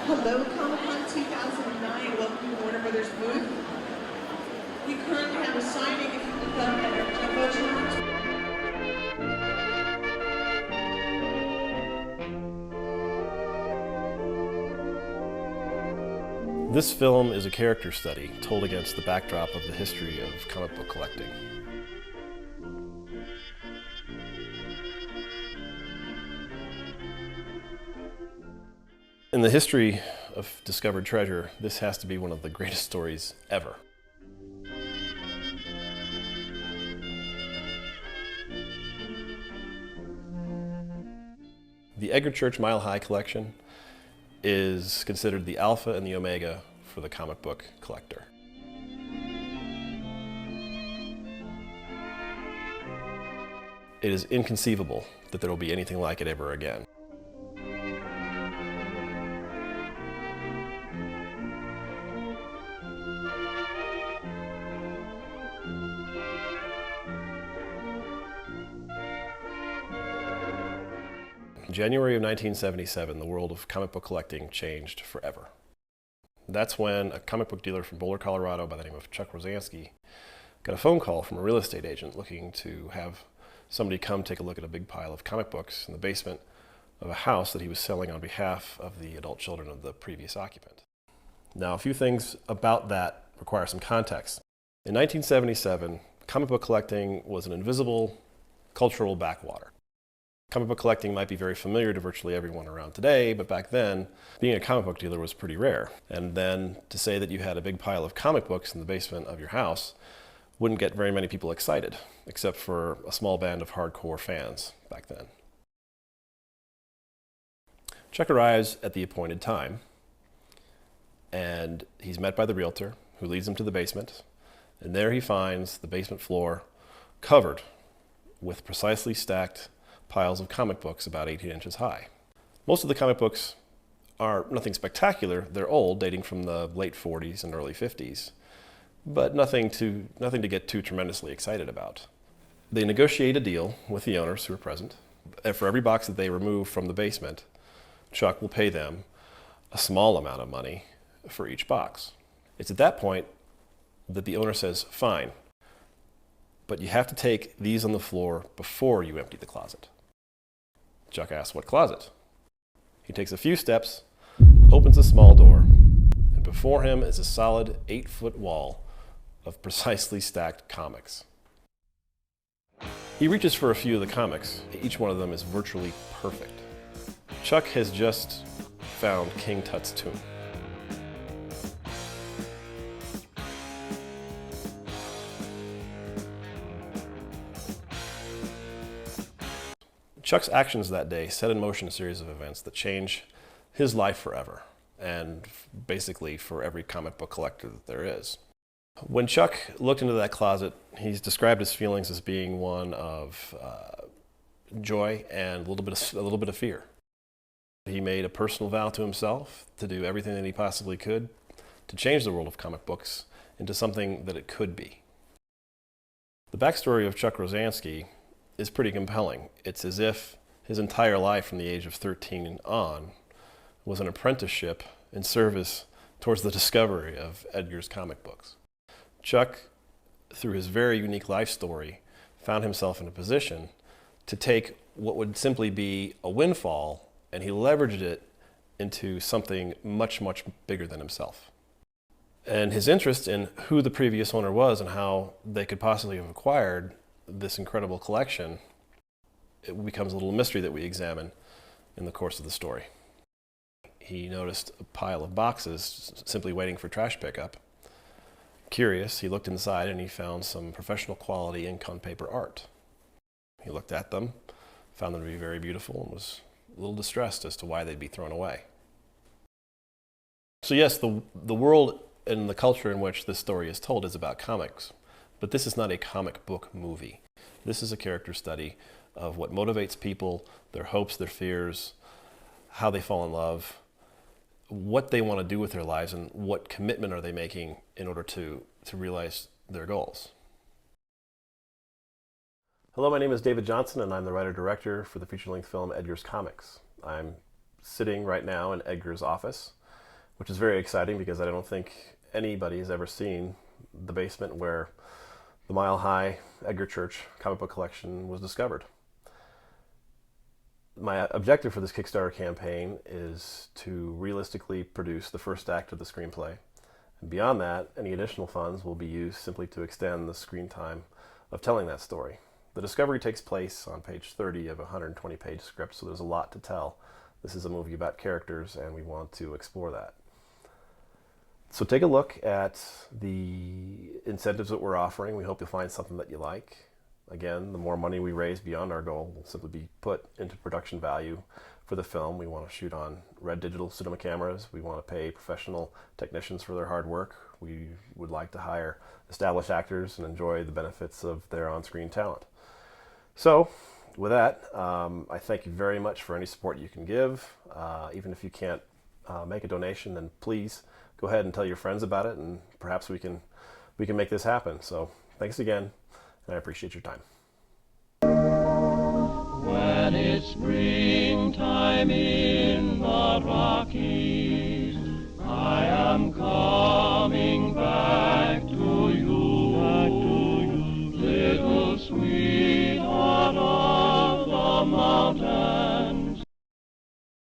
Hello, Comic-Con 2009. Welcome to Warner Brothers booth. We currently have a signing if you look up at our Jumbotron. This film is a character study told against the backdrop of the history of comic book collecting. In the history of discovered treasure, this has to be one of the greatest stories ever. The Edgar Church Mile High collection is considered the alpha and the omega for the comic book collector. It is inconceivable that there will be anything like it ever again. In January of 1977, the world of comic book collecting changed forever. That's when a comic book dealer from Boulder, Colorado by the name of Chuck Rosansky got a phone call from a real estate agent looking to have somebody come take a look at a big pile of comic books in the basement of a house that he was selling on behalf of the adult children of the previous occupant. Now, a few things about that require some context. In 1977, comic book collecting was an invisible cultural backwater. Comic book collecting might be very familiar to virtually everyone around today, but back then, being a comic book dealer was pretty rare. And then to say that you had a big pile of comic books in the basement of your house wouldn't get very many people excited, except for a small band of hardcore fans back then. Chuck arrives at the appointed time, and he's met by the realtor, who leads him to the basement, and there he finds the basement floor covered with precisely stacked piles of comic books about 18 inches high. Most of the comic books are nothing spectacular. They're old, dating from the late 40s and early 50s, but nothing to get too tremendously excited about. They negotiate a deal with the owners who are present, and for every box that they remove from the basement, Chuck will pay them a small amount of money for each box. It's at that point that the owner says, "Fine, but you have to take these on the floor before you empty the closet." Chuck asks, "What closet?" He takes a few steps, opens a small door, and before him is a solid 8-foot wall of precisely stacked comics. He reaches for a few of the comics. Each one of them is virtually perfect. Chuck has just found King Tut's tomb. Chuck's actions that day set in motion a series of events that change his life forever, and basically for every comic book collector that there is. When Chuck looked into that closet, he's described his feelings as being one of joy and a little bit of fear. He made a personal vow to himself to do everything that he possibly could to change the world of comic books into something that it could be. The backstory of Chuck Rosansky is pretty compelling. It's as if his entire life from the age of 13 and on was an apprenticeship in service towards the discovery of Edgar's comic books. Chuck, through his very unique life story, found himself in a position to take what would simply be a windfall, and he leveraged it into something much, much bigger than himself. And his interest in who the previous owner was and how they could possibly have acquired this incredible collection, it becomes a little mystery that we examine in the course of the story. He noticed a pile of boxes simply waiting for trash pickup. Curious, he looked inside and he found some professional quality ink on paper art. He looked at them, found them to be very beautiful, and was a little distressed as to why they'd be thrown away. So yes, the world and the culture in which this story is told is about comics. But this is not a comic book movie. This is a character study of what motivates people, their hopes, their fears, how they fall in love, what they want to do with their lives, and what commitment are they making in order to realize their goals. Hello, my name is David Johnson, and I'm the writer-director for the feature-length film Edgar's Comics. I'm sitting right now in Edgar's office, which is very exciting because I don't think anybody has ever seen the basement where the Mile High Edgar Church comic book collection was discovered. My objective for this Kickstarter campaign is to realistically produce the first act of the screenplay. And beyond that, any additional funds will be used simply to extend the screen time of telling that story. The discovery takes place on page 30 of a 120-page script, so there's a lot to tell. This is a movie about characters, and we want to explore that. So take a look at the incentives that we're offering. We hope you'll find something that you like. Again, the more money we raise beyond our goal will simply be put into production value for the film. We want to shoot on red digital cinema cameras. We want to pay professional technicians for their hard work. We would like to hire established actors and enjoy the benefits of their on-screen talent. So, with that, I thank you very much for any support you can give. Even if you can't make a donation, then please go ahead and tell your friends about it, and perhaps we can make this happen. So, thanks again, and I appreciate your time. When it's springtime in the Rockies, I am calling.